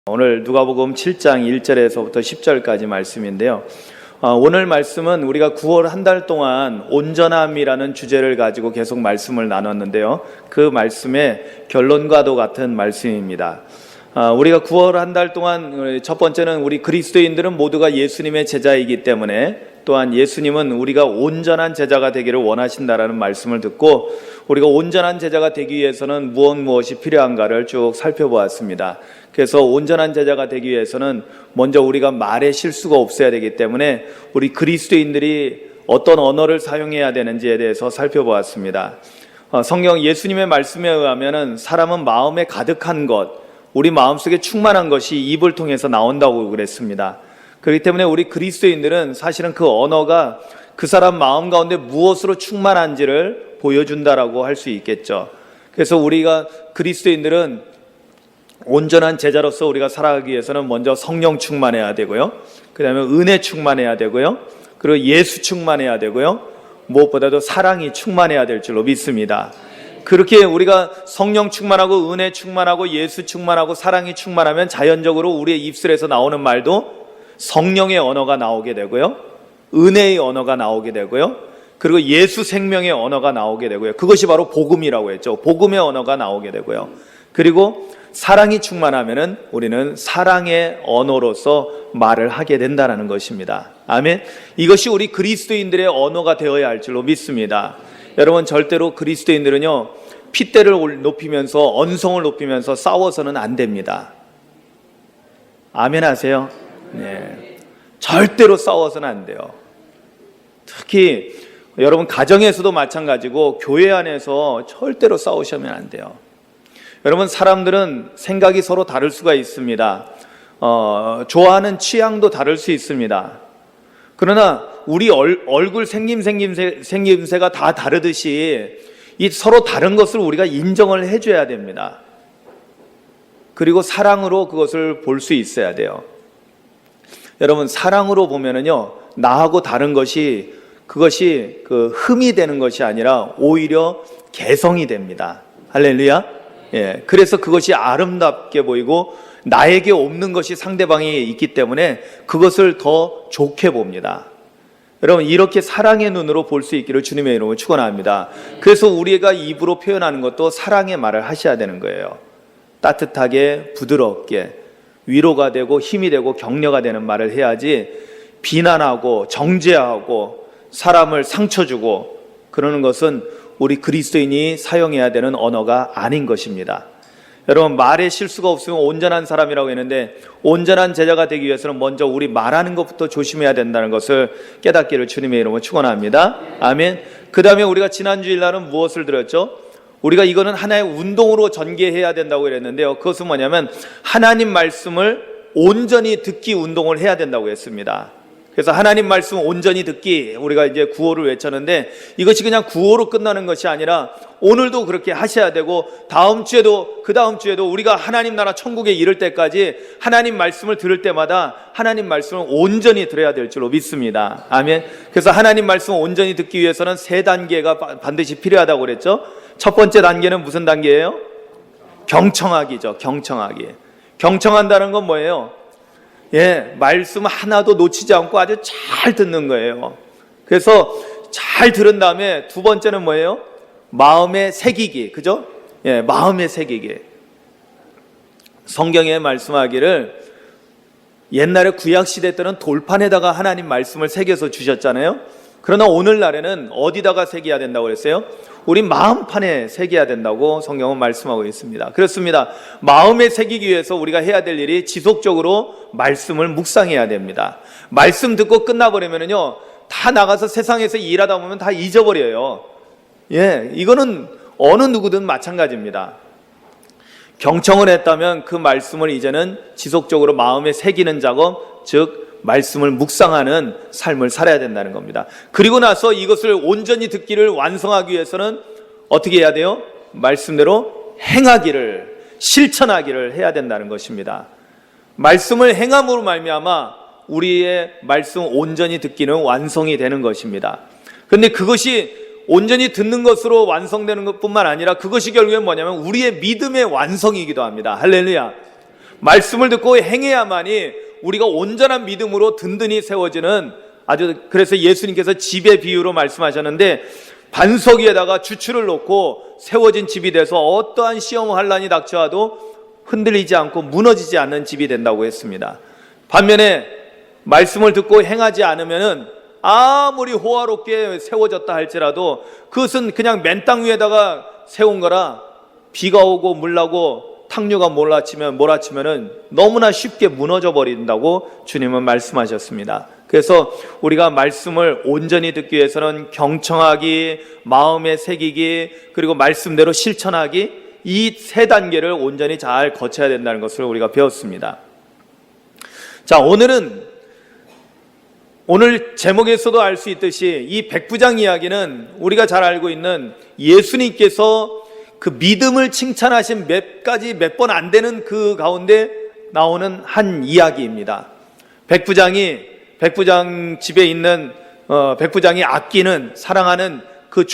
오늘 누가복음 7장 1절에서부터 10절까지 말씀인데요. 오늘 말씀은 우리가 9월 한 달 동안 온전함이라는 주제를 가지고 계속 말씀을 나눴는데요. 그 말씀의 결론과도 같은 말씀입니다. 우리가 9월 한 달 동안 첫 번째는 우리 그리스도인들은 모두가 예수님의 제자이기 때문에, 또한 예수님은 우리가 온전한 제자가 되기를 원하신다라는 말씀을 듣고, 우리가 온전한 제자가 되기 위해서는 무엇이 필요한가를 쭉 살펴보았습니다. 그래서 온전한 제자가 되기 위해서는 먼저 우리가 말에 실수가 없어야 되기 때문에 우리 그리스도인들이 어떤 언어를 사용해야 되는지에 대해서 살펴보았습니다. 성경 예수님의 말씀에 의하면 사람은 마음에 가득한 것, 우리 마음속에 충만한 것이 입을 통해서 나온다고 그랬습니다. 그렇기 때문에 우리 그리스도인들은 사실은 그 언어가 그 사람 마음 가운데 무엇으로 충만한지를 보여준다라고 할 수 있겠죠. 그래서 우리가 그리스도인들은 온전한 제자로서 우리가 살아가기 위해서는 먼저 성령 충만해야 되고요, 그 다음에 은혜 충만해야 되고요, 그리고 예수 충만해야 되고요, 무엇보다도 사랑이 충만해야 될 줄로 믿습니다. 그렇게 우리가 성령 충만하고 은혜 충만하고 예수 충만하고 사랑이 충만하면 자연적으로 우리의 입술에서 나오는 말도 성령의 언어가 나오게 되고요, 은혜의 언어가 나오게 되고요, 그리고 예수 생명의 언어가 나오게 되고요. 그것이 바로 복음이라고 했죠. 복음의 언어가 나오게 되고요. 그리고 사랑이 충만하면은 우리는 사랑의 언어로서 말을 하게 된다는 것입니다. 아멘. 이것이 우리 그리스도인들의 언어가 되어야 할 줄로 믿습니다. 여러분, 절대로 그리스도인들은요, 핏대를 높이면서 언성을 높이면서 싸워서는 안 됩니다. 아멘 하세요? 네. 절대로 싸워서는 안 돼요. 특히 여러분 가정에서도 마찬가지고 교회 안에서 절대로 싸우시면 안 돼요. 여러분, 사람들은 생각이 서로 다를 수가 있습니다. 좋아하는 취향도 다를 수 있습니다. 그러나 우리 얼굴 생김새가 다 다르듯이 이 서로 다른 것을 우리가 인정을 해줘야 됩니다. 그리고 사랑으로 그것을 볼 수 있어야 돼요. 여러분, 사랑으로 보면은요, 나하고 다른 것이 그것이 흠이 되는 것이 아니라 오히려 개성이 됩니다. 할렐루야. 예, 그래서 그것이 아름답게 보이고 나에게 없는 것이 상대방에 있기 때문에 그것을 더 좋게 봅니다. 여러분, 이렇게 사랑의 눈으로 볼 수 있기를 주님의 이름으로 축원합니다. 그래서 우리가 입으로 표현하는 것도 사랑의 말을 하셔야 되는 거예요. 따뜻하게, 부드럽게, 위로가 되고 힘이 되고 격려가 되는 말을 해야지, 비난하고 정죄하고 사람을 상처 주고 그러는 것은 우리 그리스도인이 사용해야 되는 언어가 아닌 것입니다. 여러분, 말에 실수가 없으면 온전한 사람이라고 했는데, 온전한 제자가 되기 위해서는 먼저 우리 말하는 것부터 조심해야 된다는 것을 깨닫기를 주님의 이름으로 축원합니다. 아멘. 그 다음에 우리가 지난 주일날은 무엇을 들었죠? 우리가 이거는 하나의 운동으로 전개해야 된다고 그랬는데요, 그것은 뭐냐면 하나님 말씀을 온전히 듣기 운동을 해야 된다고 했습니다. 그래서 하나님 말씀 온전히 듣기, 우리가 이제 구호를 외쳤는데, 이것이 그냥 구호로 끝나는 것이 아니라 오늘도 그렇게 하셔야 되고, 다음 주에도 그 다음 주에도 우리가 하나님 나라 천국에 이를 때까지 하나님 말씀을 들을 때마다 하나님 말씀을 온전히 들어야 될 줄로 믿습니다. 아멘. 그래서 하나님 말씀을 온전히 듣기 위해서는 세 단계가 반드시 필요하다고 그랬죠. 첫 번째 단계는 무슨 단계예요? 경청하기죠. 경청하기. 경청한다는 건 뭐예요? 예, 말씀 하나도 놓치지 않고 아주 잘 듣는 거예요. 그래서 잘 들은 다음에 두 번째는 뭐예요? 마음에 새기기. 그죠? 예, 마음에 새기기. 성경에 말씀하기를 옛날에 구약시대 때는 돌판에다가 하나님 말씀을 새겨서 주셨잖아요. 그러나 오늘날에는 어디다가 새겨야 된다고 그랬어요? 우리 마음판에 새겨야 된다고 성경은 말씀하고 있습니다. 그렇습니다. 마음에 새기기 위해서 우리가 해야 될 일이 지속적으로 말씀을 묵상해야 됩니다. 말씀 듣고 끝나버리면요, 다 나가서 세상에서 일하다 보면 다 잊어버려요. 예, 이거는 어느 누구든 마찬가지입니다. 경청을 했다면 그 말씀을 이제는 지속적으로 마음에 새기는 작업, 즉 말씀을 묵상하는 삶을 살아야 된다는 겁니다. 그리고 나서 이것을 온전히 듣기를 완성하기 위해서는 어떻게 해야 돼요? 말씀대로 행하기를, 실천하기를 해야 된다는 것입니다. 말씀을 행함으로 말미암아 우리의 말씀 온전히 듣기는 완성이 되는 것입니다. 그런데 그것이 온전히 듣는 것으로 완성되는 것뿐만 아니라 그것이 결국엔 뭐냐면 우리의 믿음의 완성이기도 합니다. 할렐루야. 말씀을 듣고 행해야만이 우리가 온전한 믿음으로 든든히 세워지는, 그래서 예수님께서 집의 비유로 말씀하셨는데, 반석 위에다가 주추를 놓고 세워진 집이 돼서 어떠한 시험 환난이 닥쳐와도 흔들리지 않고 무너지지 않는 집이 된다고 했습니다. 반면에 말씀을 듣고 행하지 않으면은 아무리 호화롭게 세워졌다 할지라도 그것은 그냥 맨 땅 위에다가 세운 거라 비가 오고 물 나고 탕류가 몰아치면은 너무나 쉽게 무너져 버린다고 주님은 말씀하셨습니다. 그래서 우리가 말씀을 온전히 듣기 위해서는 경청하기, 마음에 새기기, 그리고 말씀대로 실천하기, 이 세 단계를 온전히 잘 거쳐야 된다는 것을 우리가 배웠습니다. 자, 오늘 제목에서도 알 수 있듯이 이 백부장 이야기는 우리가 잘 알고 있는 예수님께서 그 믿음을 칭찬하신 몇 번 안 되는 그 가운데 나오는 한 이야기입니다. 백부장 집에 있는 백부장이 아끼는, 사랑하는 그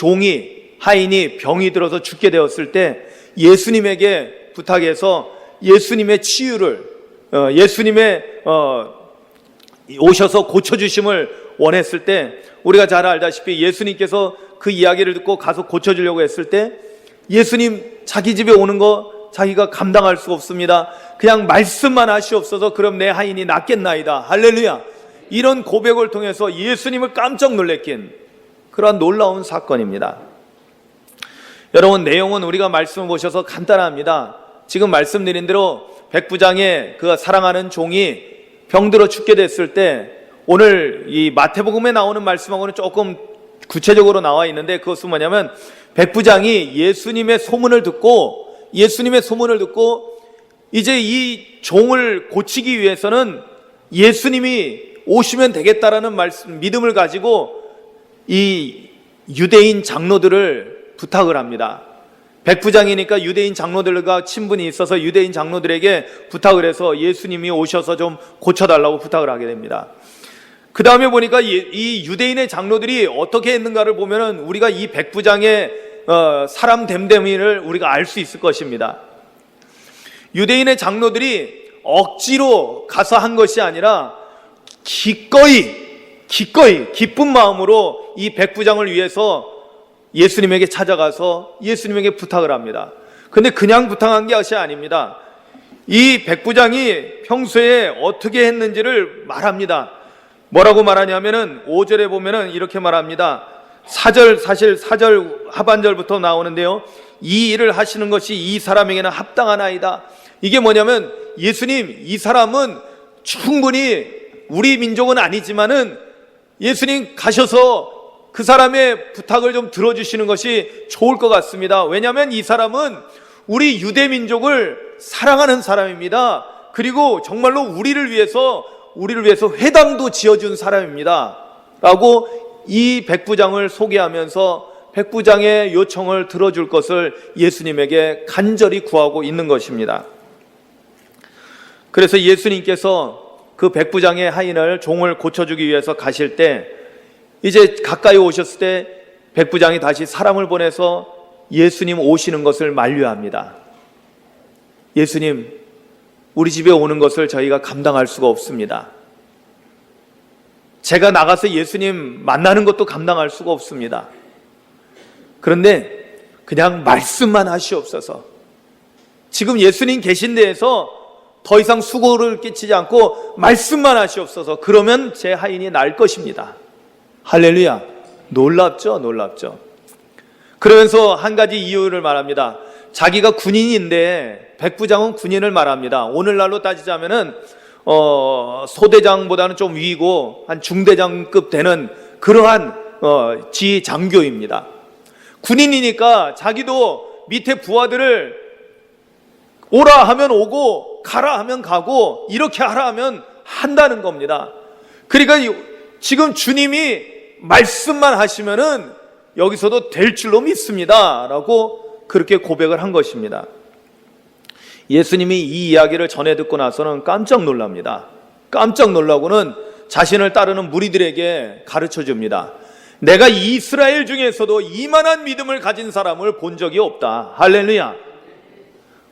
하인이 병이 들어서 죽게 되었을 때 예수님에게 부탁해서 예수님의 치유를, 예수님의 오셔서 고쳐주심을 원했을 때, 우리가 잘 알다시피 예수님께서 그 이야기를 듣고 가서 고쳐주려고 했을 때 예수님 자기 집에 오는 거 자기가 감당할 수가 없습니다. 그냥 말씀만 하시옵소서. 그럼 내 하인이 낫겠나이다. 할렐루야. 이런 고백을 통해서 예수님을 깜짝 놀래킨 그러한 놀라운 사건입니다. 여러분, 내용은 우리가 말씀을 보셔서 간단합니다. 지금 말씀드린 대로 백부장의 그 사랑하는 종이 병들어 죽게 됐을 때, 오늘 이 마태복음에 나오는 말씀하고는 조금 구체적으로 나와 있는데, 그것은 뭐냐면 백부장이 예수님의 소문을 듣고 이제 이 종을 고치기 위해서는 예수님이 오시면 되겠다라는 믿음을 가지고 이 유대인 장로들을 부탁을 합니다. 백부장이니까 유대인 장로들과 친분이 있어서 유대인 장로들에게 부탁을 해서 예수님이 오셔서 좀 고쳐달라고 부탁을 하게 됩니다. 그 다음에 보니까 이 유대인의 장로들이 어떻게 했는가를 보면은 우리가 이 백부장의 사람 됨됨이를 우리가 알 수 있을 것입니다. 유대인의 장로들이 억지로 가서 한 것이 아니라 기꺼이 기쁜 마음으로 이 백부장을 위해서 예수님에게 찾아가서 예수님에게 부탁을 합니다. 근데 그냥 부탁한 것이 아닙니다. 이 백부장이 평소에 어떻게 했는지를 말합니다. 뭐라고 말하냐면은 5절에 보면은 이렇게 말합니다. 사절 하반절부터 나오는데요. 이 일을 하시는 것이 이 사람에게는 합당하나이다. 이게 뭐냐면, 예수님, 이 사람은 충분히 우리 민족은 아니지만은 예수님 가셔서 그 사람의 부탁을 좀 들어주시는 것이 좋을 것 같습니다. 왜냐하면 이 사람은 우리 유대 민족을 사랑하는 사람입니다. 그리고 정말로 우리를 위해서 회당도 지어준 사람입니다. 라고 이 백부장을 소개하면서 백부장의 요청을 들어줄 것을 예수님에게 간절히 구하고 있는 것입니다. 그래서 예수님께서 그 백부장의 하인을, 종을 고쳐주기 위해서 가실 때, 이제 가까이 오셨을 때 백부장이 다시 사람을 보내서 예수님 오시는 것을 만류합니다. 예수님, 우리 집에 오는 것을 저희가 감당할 수가 없습니다. 제가 나가서 예수님 만나는 것도 감당할 수가 없습니다. 그런데 그냥 말씀만 하시옵소서. 지금 예수님 계신 데에서 더 이상 수고를 끼치지 않고 말씀만 하시옵소서. 그러면 제 하인이 날 것입니다. 할렐루야. 놀랍죠? 그러면서 한 가지 이유를 말합니다. 자기가 군인인데, 백부장은 군인을 말합니다. 오늘날로 따지자면은 소대장보다는 좀 위고 한 중대장급 되는 그러한 지장교입니다. 군인이니까 자기도 밑에 부하들을 오라 하면 오고 가라 하면 가고 이렇게 하라 하면 한다는 겁니다. 그러니까 지금 주님이 말씀만 하시면은 여기서도 될 줄로 믿습니다 라고 그렇게 고백을 한 것입니다. 예수님이 이 이야기를 전해 듣고 나서는 깜짝 놀랍니다. 깜짝 놀라고는 자신을 따르는 무리들에게 가르쳐 줍니다. 내가 이스라엘 중에서도 이만한 믿음을 가진 사람을 본 적이 없다. 할렐루야.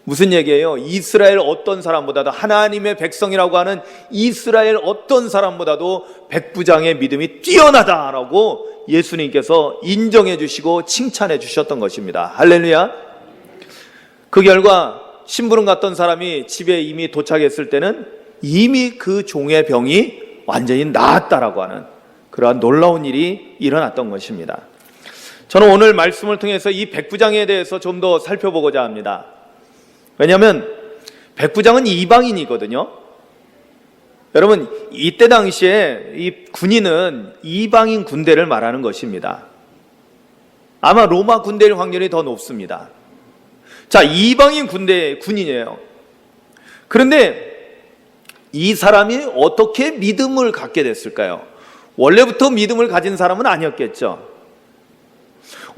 무슨 얘기예요? 이스라엘 어떤 사람보다도, 하나님의 백성이라고 하는 이스라엘 어떤 사람보다도 백부장의 믿음이 뛰어나다라고 예수님께서 인정해 주시고 칭찬해 주셨던 것입니다. 할렐루야. 그 결과 심부름 갔던 사람이 집에 이미 도착했을 때는 이미 그 종의 병이 완전히 나았다라고 하는 그러한 놀라운 일이 일어났던 것입니다. 저는 오늘 말씀을 통해서 이 백부장에 대해서 좀 더 살펴보고자 합니다. 왜냐하면 백부장은 이방인이거든요. 여러분, 이때 당시에 이 군인은 이방인 군대를 말하는 것입니다. 아마 로마 군대일 확률이 더 높습니다. 자, 이방인 군인이에요. 그런데 이 사람이 어떻게 믿음을 갖게 됐을까요? 원래부터 믿음을 가진 사람은 아니었겠죠.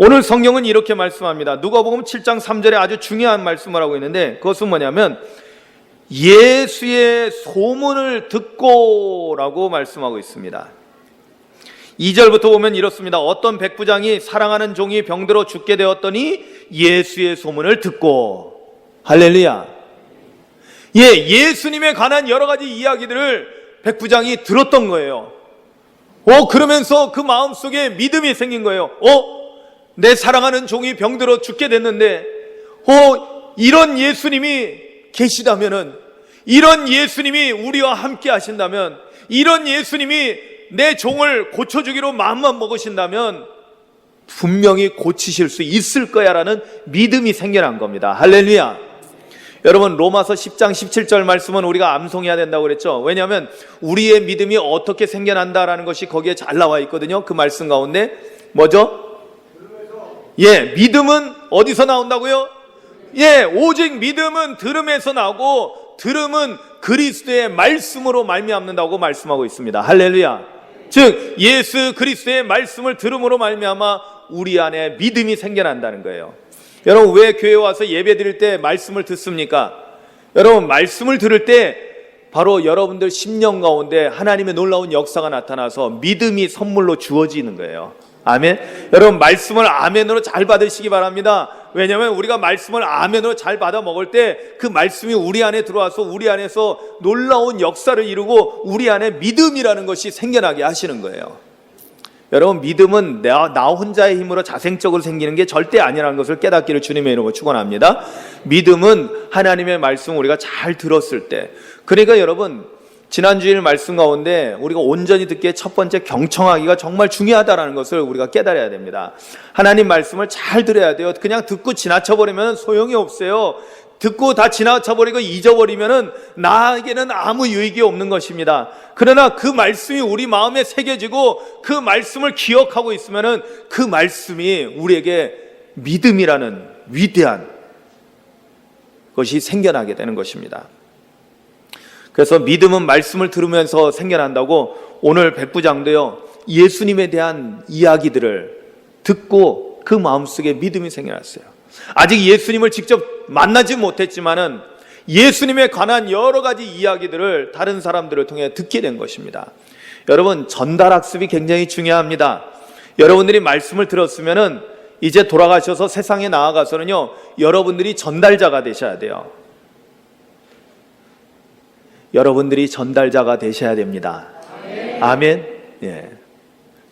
오늘 성경은 이렇게 말씀합니다. 누가복음 7장 3절에 아주 중요한 말씀을 하고 있는데, 그것은 뭐냐면 예수의 소문을 듣고라고 말씀하고 있습니다. 2절부터 보면 이렇습니다. 어떤 백부장이 사랑하는 종이 병들어 죽게 되었더니 예수의 소문을 듣고. 할렐루야. 예수님에 관한 여러 가지 이야기들을 백부장이 들었던 거예요. 그러면서 그 마음속에 믿음이 생긴 거예요. 내 사랑하는 종이 병들어 죽게 됐는데, 이런 예수님이 계시다면은, 이런 예수님이 우리와 함께 하신다면, 이런 예수님이 내 종을 고쳐주기로 마음만 먹으신다면 분명히 고치실 수 있을 거야 라는 믿음이 생겨난 겁니다. 할렐루야. 여러분, 로마서 10장 17절 말씀은 우리가 암송해야 된다고 그랬죠. 왜냐하면 우리의 믿음이 어떻게 생겨난다라는 것이 거기에 잘 나와 있거든요. 그 말씀 가운데 뭐죠? 믿음은 어디서 나온다고요? 오직 믿음은 들음에서 나오고 들음은 그리스도의 말씀으로 말미암는다고 말씀하고 있습니다. 할렐루야. 즉 예수 그리스도의 말씀을 들음으로 말미암아 우리 안에 믿음이 생겨난다는 거예요. 여러분, 왜 교회 와서 예배 드릴 때 말씀을 듣습니까? 여러분, 말씀을 들을 때 바로 여러분들 심령 가운데 하나님의 놀라운 역사가 나타나서 믿음이 선물로 주어지는 거예요. 아멘. 여러분, 말씀을 아멘으로 잘 받으시기 바랍니다. 왜냐하면 우리가 말씀을 아멘으로 잘 받아 먹을 때 그 말씀이 우리 안에 들어와서 우리 안에서 놀라운 역사를 이루고 우리 안에 믿음이라는 것이 생겨나게 하시는 거예요. 여러분, 믿음은 나 혼자의 힘으로 자생적으로 생기는 게 절대 아니라는 것을 깨닫기를 주님의 이름으로 축원합니다. 믿음은 하나님의 말씀 우리가 잘 들었을 때, 그러니까 여러분, 지난주일 말씀 가운데 우리가 온전히 듣기에 첫 번째 경청하기가 정말 중요하다는 것을 우리가 깨달아야 됩니다. 하나님 말씀을 잘 들어야 돼요. 그냥 듣고 지나쳐버리면 소용이 없어요. 듣고 다 지나쳐버리고 잊어버리면 나에게는 아무 유익이 없는 것입니다. 그러나 그 말씀이 우리 마음에 새겨지고 그 말씀을 기억하고 있으면 그 말씀이 우리에게 믿음이라는 위대한 것이 생겨나게 되는 것입니다. 그래서 믿음은 말씀을 들으면서 생겨난다고 오늘 백부장도요, 예수님에 대한 이야기들을 듣고 그 마음속에 믿음이 생겨났어요. 아직 예수님을 직접 만나지 못했지만은 예수님에 관한 여러 가지 이야기들을 다른 사람들을 통해 듣게 된 것입니다. 여러분, 전달학습이 굉장히 중요합니다. 여러분들이 말씀을 들었으면은 이제 돌아가셔서 세상에 나아가서는요, 여러분들이 전달자가 되셔야 돼요. 여러분들이 전달자가 되셔야 됩니다. 아멘.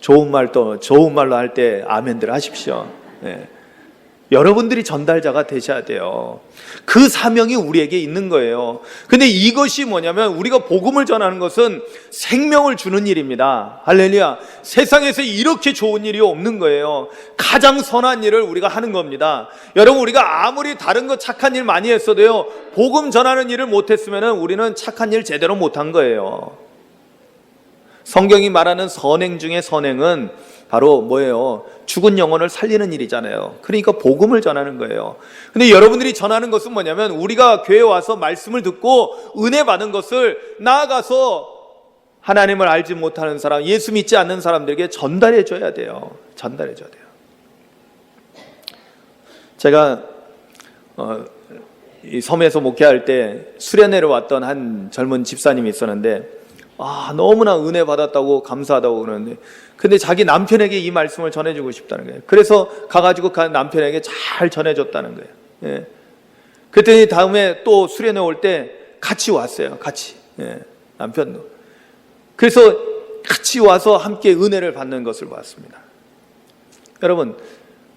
좋은 말로 할 때 아멘들 하십시오. 여러분들이 전달자가 되셔야 돼요. 그 사명이 우리에게 있는 거예요. 근데 이것이 뭐냐면 우리가 복음을 전하는 것은 생명을 주는 일입니다. 할렐루야. 세상에서 이렇게 좋은 일이 없는 거예요. 가장 선한 일을 우리가 하는 겁니다. 여러분, 우리가 아무리 다른 거 착한 일 많이 했어도요, 복음 전하는 일을 못했으면 우리는 착한 일 제대로 못한 거예요. 성경이 말하는 선행 중에 선행은 바로 뭐예요? 죽은 영혼을 살리는 일이잖아요. 그러니까 복음을 전하는 거예요. 근데 여러분들이 전하는 것은 뭐냐면 우리가 교회에 와서 말씀을 듣고 은혜 받은 것을 나아가서 하나님을 알지 못하는 사람, 예수 믿지 않는 사람들에게 전달해 줘야 돼요. 전달해 줘야 돼요. 제가 이 섬에서 목회할 때 수련회를 왔던 한 젊은 집사님이 있었는데, 너무나 은혜 받았다고 감사하다고 그러는데, 근데 자기 남편에게 이 말씀을 전해주고 싶다는 거예요. 그래서 가가지고 남편에게 잘 전해줬다는 거예요. 그랬더니 다음에 또 수련회 올 때 같이 왔어요. 같이. 예, 남편도. 그래서 같이 와서 함께 은혜를 받는 것을 봤습니다. 여러분,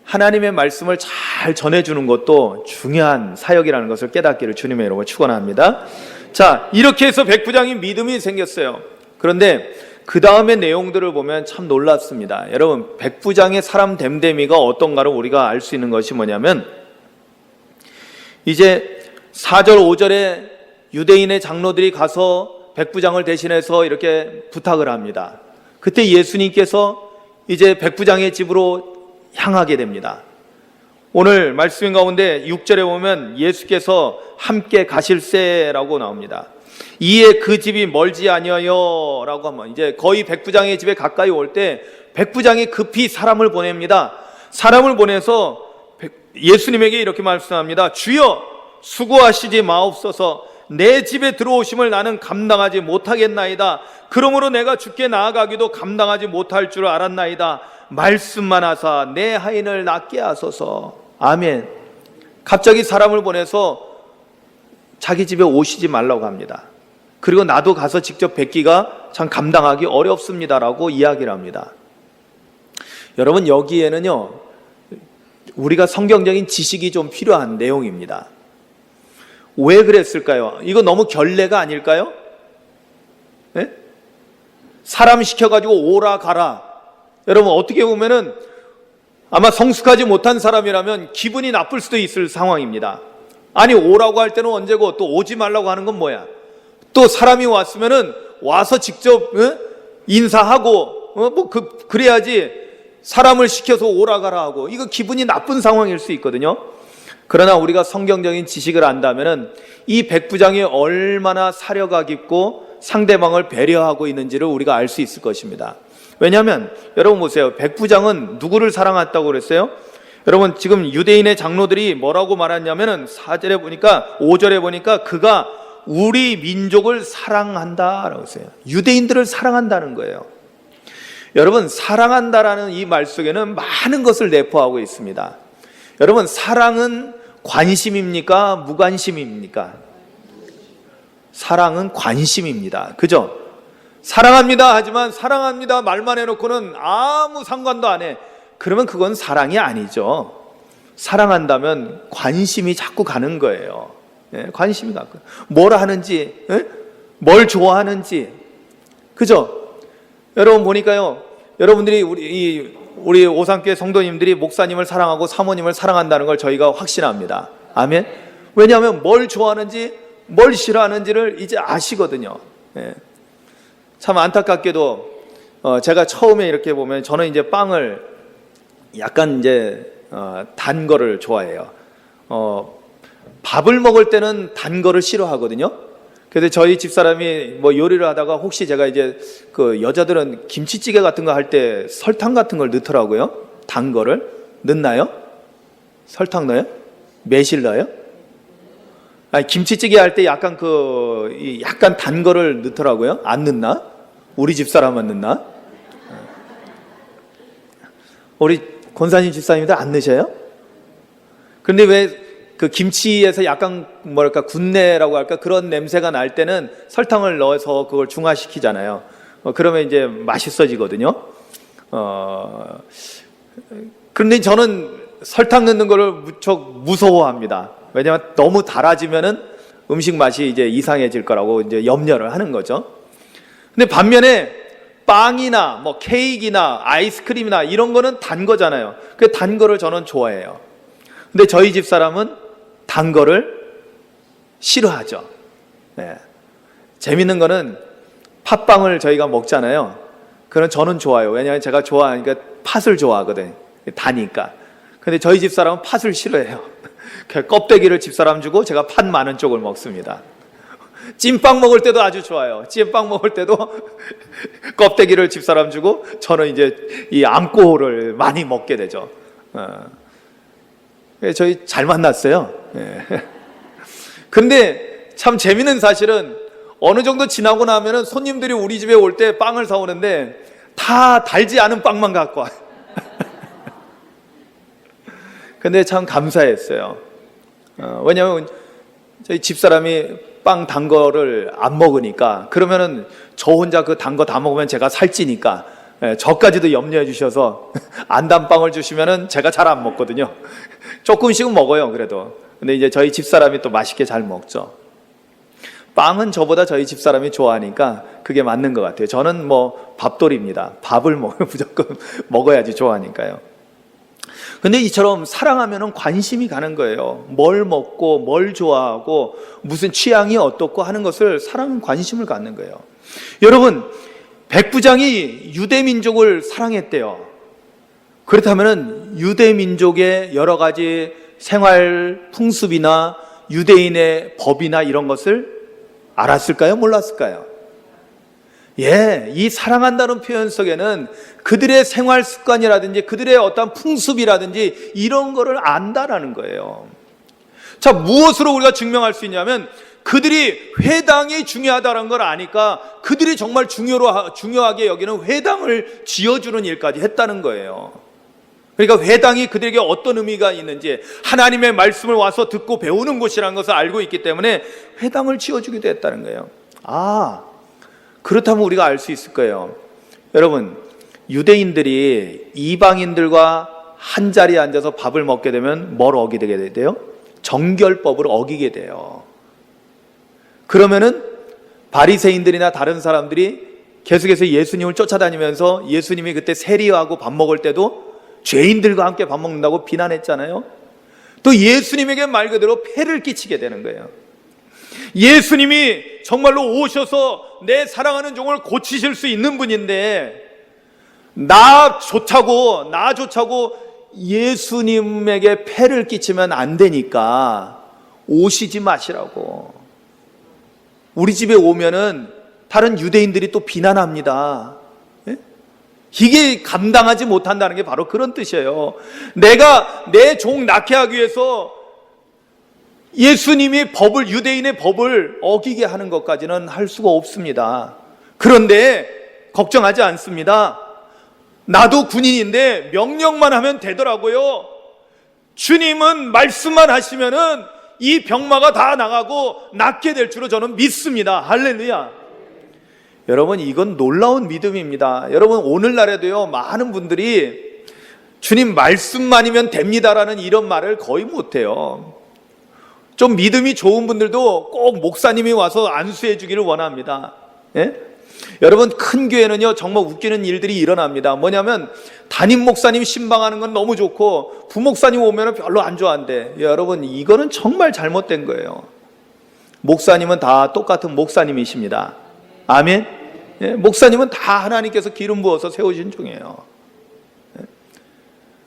하나님의 말씀을 잘 전해주는 것도 중요한 사역이라는 것을 깨닫기를 주님의 이름으로 축원합니다. 자, 이렇게 해서 백부장이 믿음이 생겼어요. 그런데 그 다음의 내용들을 보면 참 놀랍습니다. 여러분, 백부장의 사람 됨됨이가 어떤가를 우리가 알 수 있는 것이 뭐냐면, 이제 4절 5절에 유대인의 장로들이 가서 백부장을 대신해서 이렇게 부탁을 합니다. 그때 예수님께서 이제 백부장의 집으로 향하게 됩니다. 오늘 말씀 가운데 6절에 보면 예수께서 함께 가실세라고 나옵니다. 이에 그 집이 멀지 아니하여 라고 하면, 이제 거의 백부장의 집에 가까이 올 때 백부장이 급히 사람을 보냅니다. 사람을 보내서 예수님에게 이렇게 말씀합니다. 주여, 수고하시지 마옵소서. 내 집에 들어오심을 나는 감당하지 못하겠나이다. 그러므로 내가 주께 나아가기도 감당하지 못할 줄 알았나이다. 말씀만 하사 내 하인을 낫게 하소서. 아멘. 갑자기 사람을 보내서 자기 집에 오시지 말라고 합니다. 그리고 나도 가서 직접 뵙기가 참 감당하기 어렵습니다라고 이야기를 합니다. 여러분, 여기에는요, 우리가 성경적인 지식이 좀 필요한 내용입니다. 왜 그랬을까요? 이거 너무 결례가 아닐까요? 네? 사람 시켜가지고 오라 가라. 여러분, 어떻게 보면은 아마 성숙하지 못한 사람이라면 기분이 나쁠 수도 있을 상황입니다. 아니, 오라고 할 때는 언제고 또 오지 말라고 하는 건 뭐야? 또 사람이 왔으면은 와서 직접 인사하고 그래야지 사람을 시켜서 오라 가라 하고, 이거 기분이 나쁜 상황일 수 있거든요. 그러나 우리가 성경적인 지식을 안다면은 이 백부장이 얼마나 사려가 깊고 상대방을 배려하고 있는지를 우리가 알 수 있을 것입니다. 왜냐하면 여러분 보세요. 백부장은 누구를 사랑했다고 그랬어요? 여러분, 지금 유대인의 장로들이 뭐라고 말했냐면은 4절에 보니까, 5절에 보니까 그가 우리 민족을 사랑한다라고 했어요. 유대인들을 사랑한다는 거예요. 여러분, 사랑한다라는 이 말 속에는 많은 것을 내포하고 있습니다. 여러분, 사랑은 관심입니까? 무관심입니까? 사랑은 관심입니다. 그죠? 사랑합니다 하지만 사랑합니다 말만 해놓고는 아무 상관도 안 해. 그러면 그건 사랑이 아니죠. 사랑한다면 관심이 자꾸 가는 거예요. 예, 관심이 가고, 뭘 하는지, 예? 뭘 좋아하는지. 그죠? 여러분 보니까요, 여러분들이 우리 오산교회 성도님들이 목사님을 사랑하고 사모님을 사랑한다는 걸 저희가 확신합니다. 아멘. 왜냐하면 뭘 좋아하는지 뭘 싫어하는지를 이제 아시거든요. 예. 참 안타깝게도 제가 처음에 이렇게 보면, 저는 이제 빵을 약간 이제 단 거를 좋아해요. 밥을 먹을 때는 단 거를 싫어하거든요. 그래서 저희 집사람이 뭐 요리를 하다가 혹시 제가 이제 그 여자들은 김치찌개 같은 거 할 때 설탕 같은 걸 넣더라고요. 단 거를 넣나요? 설탕 넣어요? 매실 넣어요? 아니, 김치찌개 할 때 약간 약간 단 거를 넣더라고요. 안 넣나? 우리 집사람만 넣나? 우리 권사님 집사님들 안 넣으셔요? 그런데 왜 그 김치에서 약간 뭐랄까 군내라고 할까, 그런 냄새가 날 때는 설탕을 넣어서 그걸 중화시키잖아요. 그러면 이제 맛있어지거든요. 그런데 저는 설탕 넣는 거를 무척 무서워합니다. 왜냐하면 너무 달아지면은 음식 맛이 이제 이상해질 거라고 이제 염려를 하는 거죠. 근데 반면에 빵이나 뭐 케이크나 아이스크림이나 이런 거는 단 거잖아요. 그 단 거를 저는 좋아해요. 근데 저희 집 사람은 단 거를 싫어하죠. 네. 재밌는 거는 팥빵을 저희가 먹잖아요. 그럼 저는 좋아요. 왜냐하면 제가 좋아하니까 팥을 좋아하거든요. 다니까. 근데 저희 집 사람은 팥을 싫어해요. 껍데기를 집 사람 주고 제가 팥 많은 쪽을 먹습니다. 찐빵 먹을 때도 아주 좋아요. 찐빵 먹을 때도 껍데기를 집 사람 주고 저는 이제 이 암꼬를 많이 먹게 되죠. 저희 잘 만났어요. 근데 참 재밌는 사실은 어느 정도 지나고 나면은 손님들이 우리 집에 올 때 빵을 사오는데 다 달지 않은 빵만 갖고 와요. 근데 참 감사했어요. 왜냐하면 저희 집사람이 빵 단 거를 안 먹으니까, 그러면은 저 혼자 그 단 거 다 먹으면 제가 살찌니까 저까지도 염려해 주셔서 안 단 빵을 주시면은 제가 잘 안 먹거든요. 조금씩은 먹어요, 그래도. 근데 이제 저희 집사람이 또 맛있게 잘 먹죠. 빵은 저보다 저희 집사람이 좋아하니까 그게 맞는 것 같아요. 저는 뭐 밥돌입니다. 밥을 무조건 먹어야지 좋아하니까요. 근데 이처럼 사랑하면은 관심이 가는 거예요. 뭘 먹고 뭘 좋아하고 무슨 취향이 어떻고 하는 것을 사랑은 관심을 갖는 거예요. 여러분, 백부장이 유대민족을 사랑했대요. 그렇다면은 유대민족의 여러 가지 생활 풍습이나 유대인의 법이나 이런 것을 알았을까요? 몰랐을까요? 예, 이 사랑한다는 표현 속에는 그들의 생활 습관이라든지 그들의 어떤 풍습이라든지 이런 거를 안다라는 거예요. 자, 무엇으로 우리가 증명할 수 있냐면 그들이 회당이 중요하다는 걸 아니까 그들이 정말 중요하게 여기는 회당을 지어주는 일까지 했다는 거예요. 그러니까 회당이 그들에게 어떤 의미가 있는지, 하나님의 말씀을 와서 듣고 배우는 곳이라는 것을 알고 있기 때문에 회당을 지어주기도 했다는 거예요. 그렇다면 우리가 알 수 있을 거예요. 여러분, 유대인들이 이방인들과 한 자리에 앉아서 밥을 먹게 되면 뭘 어기게 돼요? 정결법을 어기게 돼요. 그러면은 바리새인들이나 다른 사람들이 계속해서 예수님을 쫓아다니면서 예수님이 그때 세리하고 밥 먹을 때도 죄인들과 함께 밥 먹는다고 비난했잖아요. 또 예수님에게 말 그대로 폐를 끼치게 되는 거예요. 예수님이 정말로 오셔서 내 사랑하는 종을 고치실 수 있는 분인데 나조차고 예수님에게 폐를 끼치면 안 되니까 오시지 마시라고. 우리 집에 오면은 다른 유대인들이 또 비난합니다. 이게 감당하지 못한다는 게 바로 그런 뜻이에요. 내가 내 종 낳게 하기 위해서 예수님이 유대인의 법을 어기게 하는 것까지는 할 수가 없습니다. 그런데 걱정하지 않습니다. 나도 군인인데 명령만 하면 되더라고요. 주님은 말씀만 하시면은 이 병마가 다 나가고 낫게 될 줄로 저는 믿습니다. 할렐루야. 여러분, 이건 놀라운 믿음입니다. 여러분, 오늘날에도요, 많은 분들이 주님 말씀만이면 됩니다라는 이런 말을 거의 못해요. 좀 믿음이 좋은 분들도 꼭 목사님이 와서 안수해 주기를 원합니다. 예? 여러분, 큰 교회는요 정말 웃기는 일들이 일어납니다. 뭐냐면 담임 목사님 신방하는 건 너무 좋고 부목사님 오면 별로 안 좋아한대. 여러분, 이거는 정말 잘못된 거예요. 목사님은 다 똑같은 목사님이십니다. 아멘. 예? 목사님은 다 하나님께서 기름 부어서 세우신 종이에요. 예?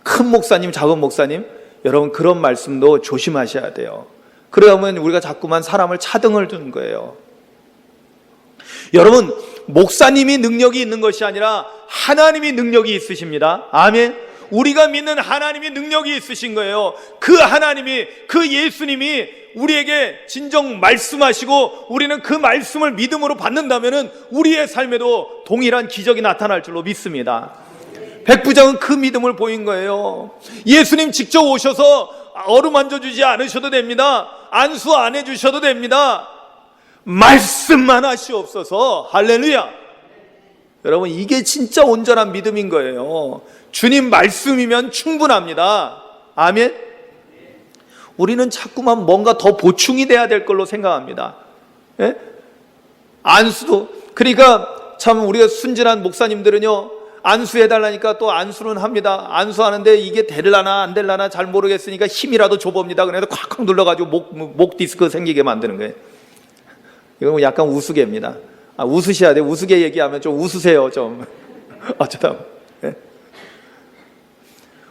큰 목사님, 작은 목사님, 여러분 그런 말씀도 조심하셔야 돼요. 그러면 우리가 자꾸만 사람을 차등을 두는 거예요. 여러분, 목사님이 능력이 있는 것이 아니라 하나님이 능력이 있으십니다. 아멘. 우리가 믿는 하나님이 능력이 있으신 거예요. 그 하나님이, 그 예수님이 우리에게 진정 말씀하시고 우리는 그 말씀을 믿음으로 받는다면 우리의 삶에도 동일한 기적이 나타날 줄로 믿습니다. 백부장은 그 믿음을 보인 거예요. 예수님 직접 오셔서 어루만져 주지 않으셔도 됩니다. 안수 안 해주셔도 됩니다. 말씀만 하시옵소서. 할렐루야. 여러분, 이게 진짜 온전한 믿음인 거예요. 주님 말씀이면 충분합니다. 아멘. 우리는 자꾸만 뭔가 더 보충이 돼야 될 걸로 생각합니다. 예? 안수도, 그러니까 참 우리가 순진한 목사님들은요, 안수해달라니까 또 안수는 합니다. 안수하는데 이게 될라나 안 될라나 잘 모르겠으니까 힘이라도 줘봅니다. 그래서 콱콱 눌러가지고 목 디스크 생기게 만드는 거예요. 이건 약간 우스개입니다. 웃으셔야 돼요. 우스개 얘기하면 좀 웃으세요, 좀. 어쩌다. 네?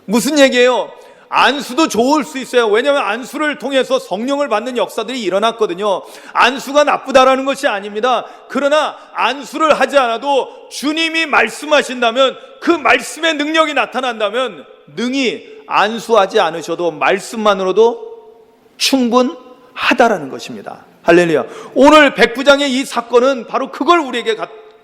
무슨 얘기예요? 안수도 좋을 수 있어요. 왜냐하면 안수를 통해서 성령을 받는 역사들이 일어났거든요. 안수가 나쁘다라는 것이 아닙니다. 그러나 안수를 하지 않아도 주님이 말씀하신다면, 그 말씀의 능력이 나타난다면 능히 안수하지 않으셔도 말씀만으로도 충분하다라는 것입니다. 할렐루야. 오늘 백부장의 이 사건은 바로 그걸 우리에게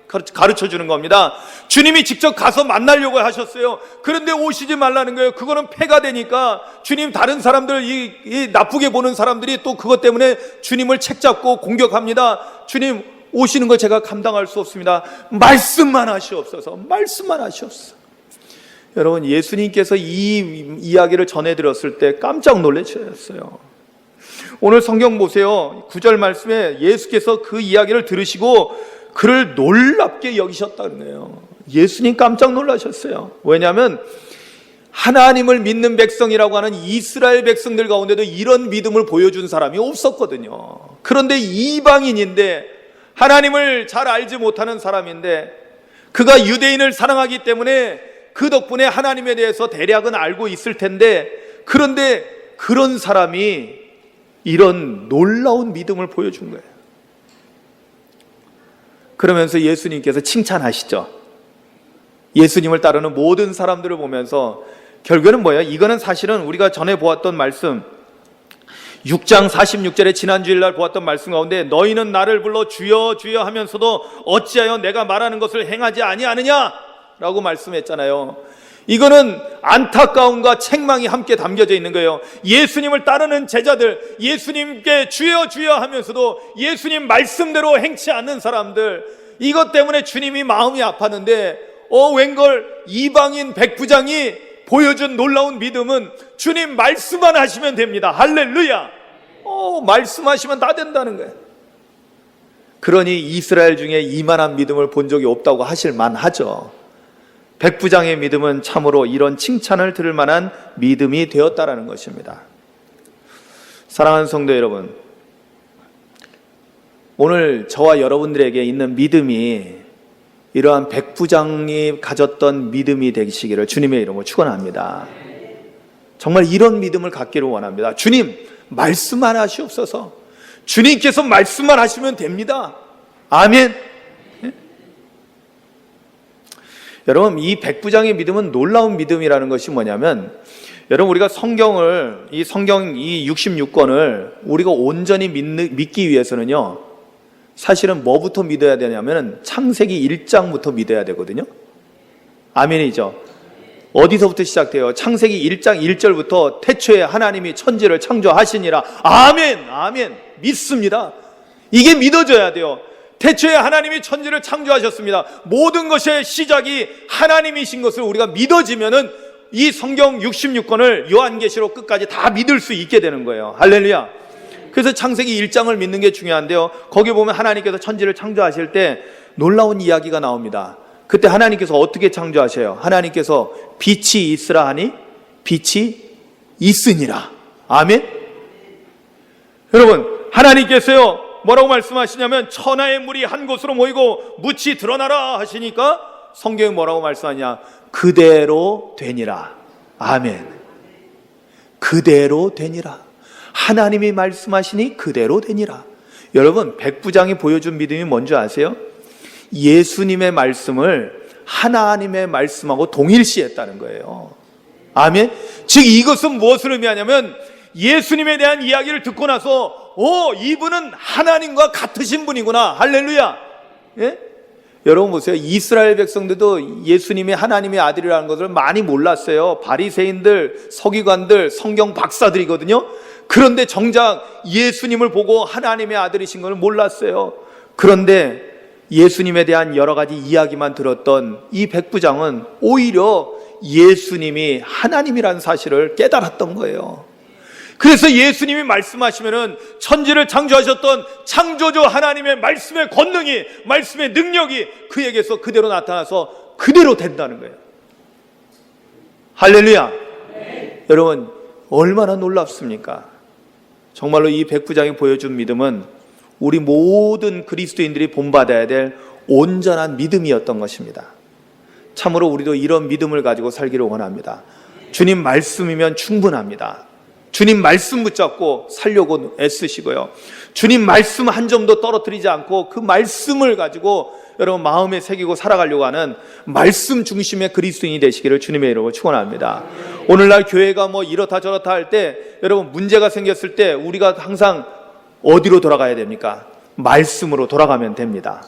가르쳐 주는 겁니다. 주님이 직접 가서 만나려고 하셨어요. 그런데 오시지 말라는 거예요. 그거는 폐가 되니까 주님 다른 사람들 이 나쁘게 보는 사람들이 또 그것 때문에 주님을 책잡고 공격합니다. 주님 오시는 걸 제가 감당할 수 없습니다. 말씀만 하시옵소서. 말씀만 하시옵소서. 여러분, 예수님께서 이 이야기를 전해드렸을 때 깜짝 놀라셨어요. 오늘 성경 보세요. 9절 말씀에 예수께서 그 이야기를 들으시고 그를 놀랍게 여기셨다는 거예요. 예수님 깜짝 놀라셨어요. 왜냐하면 하나님을 믿는 백성이라고 하는 이스라엘 백성들 가운데도 이런 믿음을 보여준 사람이 없었거든요. 그런데 이방인인데, 하나님을 잘 알지 못하는 사람인데, 그가 유대인을 사랑하기 때문에 그 덕분에 하나님에 대해서 대략은 알고 있을 텐데, 그런데 그런 사람이 이런 놀라운 믿음을 보여준 거예요. 그러면서 예수님께서 칭찬하시죠. 예수님을 따르는 모든 사람들을 보면서 결국에는 뭐예요? 이거는 사실은 우리가 전에 보았던 말씀, 6장 46절에 지난주일날 보았던 말씀 가운데 너희는 나를 불러 주여 주여 하면서도 어찌하여 내가 말하는 것을 행하지 아니하느냐 라고 말씀했잖아요. 이거는 안타까움과 책망이 함께 담겨져 있는 거예요. 예수님을 따르는 제자들, 예수님께 주여 주여 하면서도 예수님 말씀대로 행치 않는 사람들, 이것 때문에 주님이 마음이 아팠는데 웬걸 이방인 백부장이 보여준 놀라운 믿음은 주님 말씀만 하시면 됩니다. 할렐루야. 말씀하시면 다 된다는 거예요. 그러니 이스라엘 중에 이만한 믿음을 본 적이 없다고 하실 만하죠. 백부장의 믿음은 참으로 이런 칭찬을 들을 만한 믿음이 되었다라는 것입니다. 사랑하는 성도 여러분, 오늘 저와 여러분들에게 있는 믿음이 이러한 백부장이 가졌던 믿음이 되시기를 주님의 이름으로 축원합니다. 정말 이런 믿음을 갖기를 원합니다. 주님 말씀만 하시옵소서. 주님께서 말씀만 하시면 됩니다. 아멘. 여러분, 이 백부장의 믿음은 놀라운 믿음이라는 것이 뭐냐면, 여러분 우리가 이 성경 66권을 우리가 온전히 믿기 위해서는요, 사실은 뭐부터 믿어야 되냐면 창세기 1장부터 믿어야 되거든요. 아멘이죠. 어디서부터 시작돼요? 창세기 1장 1절부터 태초에 하나님이 천지를 창조하시니라. 아멘, 아멘. 믿습니다. 이게 믿어져야 돼요. 태초에 하나님이 천지를 창조하셨습니다. 모든 것의 시작이 하나님이신 것을 우리가 믿어지면은 이 성경 66권을 요한계시록 끝까지 다 믿을 수 있게 되는 거예요. 할렐루야. 그래서 창세기 1장을 믿는 게 중요한데요, 거기 보면 하나님께서 천지를 창조하실 때 놀라운 이야기가 나옵니다. 그때 하나님께서 어떻게 창조하셔요? 하나님께서 빛이 있으라 하니 빛이 있으니라. 아멘. 여러분, 하나님께서요 뭐라고 말씀하시냐면 천하의 물이 한 곳으로 모이고 묻이 드러나라 하시니까 성경이 뭐라고 말씀하냐? 그대로 되니라. 아멘. 그대로 되니라. 하나님이 말씀하시니 그대로 되니라. 여러분, 백부장이 보여준 믿음이 뭔지 아세요? 예수님의 말씀을 하나님의 말씀하고 동일시했다는 거예요. 아멘. 즉 이것은 무엇을 의미하냐면 예수님에 대한 이야기를 듣고 나서 이분은 하나님과 같으신 분이구나. 할렐루야. 예? 여러분 보세요. 이스라엘 백성들도 예수님이 하나님의 아들이라는 것을 많이 몰랐어요. 바리새인들, 서기관들, 성경 박사들이거든요. 그런데 정작 예수님을 보고 하나님의 아들이신 걸 몰랐어요. 그런데 예수님에 대한 여러 가지 이야기만 들었던 이 백부장은 오히려 예수님이 하나님이라는 사실을 깨달았던 거예요. 그래서 예수님이 말씀하시면은 천지를 창조하셨던 창조주 하나님의 말씀의 권능이, 말씀의 능력이 그에게서 그대로 나타나서 그대로 된다는 거예요. 할렐루야. 네. 여러분, 얼마나 놀랍습니까? 정말로 이 백부장이 보여준 믿음은 우리 모든 그리스도인들이 본받아야 될 온전한 믿음이었던 것입니다. 참으로 우리도 이런 믿음을 가지고 살기를 원합니다. 주님 말씀이면 충분합니다. 주님 말씀 붙잡고 살려고 애쓰시고요, 주님 말씀 한 점도 떨어뜨리지 않고 그 말씀을 가지고 여러분 마음에 새기고 살아가려고 하는 말씀 중심의 그리스도인이 되시기를 주님의 이름으로 축원합니다. 오늘날 교회가 뭐 이렇다 저렇다 할 때 여러분 문제가 생겼을 때 우리가 항상 어디로 돌아가야 됩니까? 말씀으로 돌아가면 됩니다.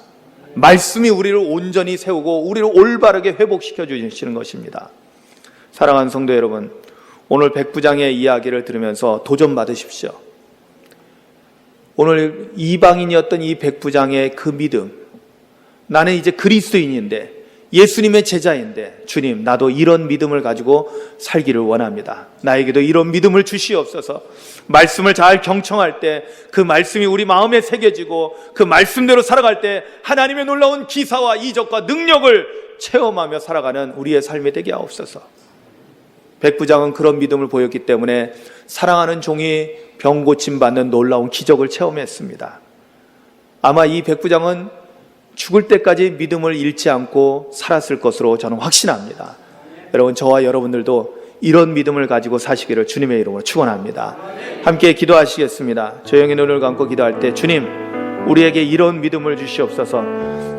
말씀이 우리를 온전히 세우고 우리를 올바르게 회복시켜 주시는 것입니다. 사랑하는 성도 여러분, 오늘 백부장의 이야기를 들으면서 도전받으십시오. 오늘 이방인이었던 이 백부장의 그 믿음, 나는 이제 그리스도인인데 예수님의 제자인데 주님, 나도 이런 믿음을 가지고 살기를 원합니다. 나에게도 이런 믿음을 주시옵소서. 말씀을 잘 경청할 때 그 말씀이 우리 마음에 새겨지고 그 말씀대로 살아갈 때 하나님의 놀라운 기사와 이적과 능력을 체험하며 살아가는 우리의 삶이 되게 하옵소서. 백부장은 그런 믿음을 보였기 때문에 사랑하는 종이 병 고침받는 놀라운 기적을 체험했습니다. 아마 이 백부장은 죽을 때까지 믿음을 잃지 않고 살았을 것으로 저는 확신합니다. 여러분, 저와 여러분들도 이런 믿음을 가지고 사시기를 주님의 이름으로 축원합니다. 함께 기도하시겠습니다. 조용히 눈을 감고 기도할 때 주님, 우리에게 이런 믿음을 주시옵소서.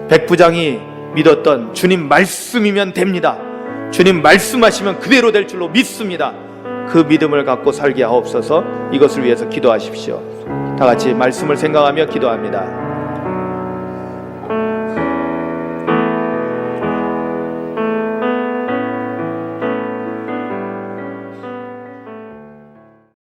백부장이 믿었던 주님 말씀이면 됩니다. 주님 말씀하시면 그대로 될 줄로 믿습니다. 그 믿음을 갖고 살게 하옵소서. 이것을 위해서 기도하십시오. 다 같이 말씀을 생각하며 기도합니다.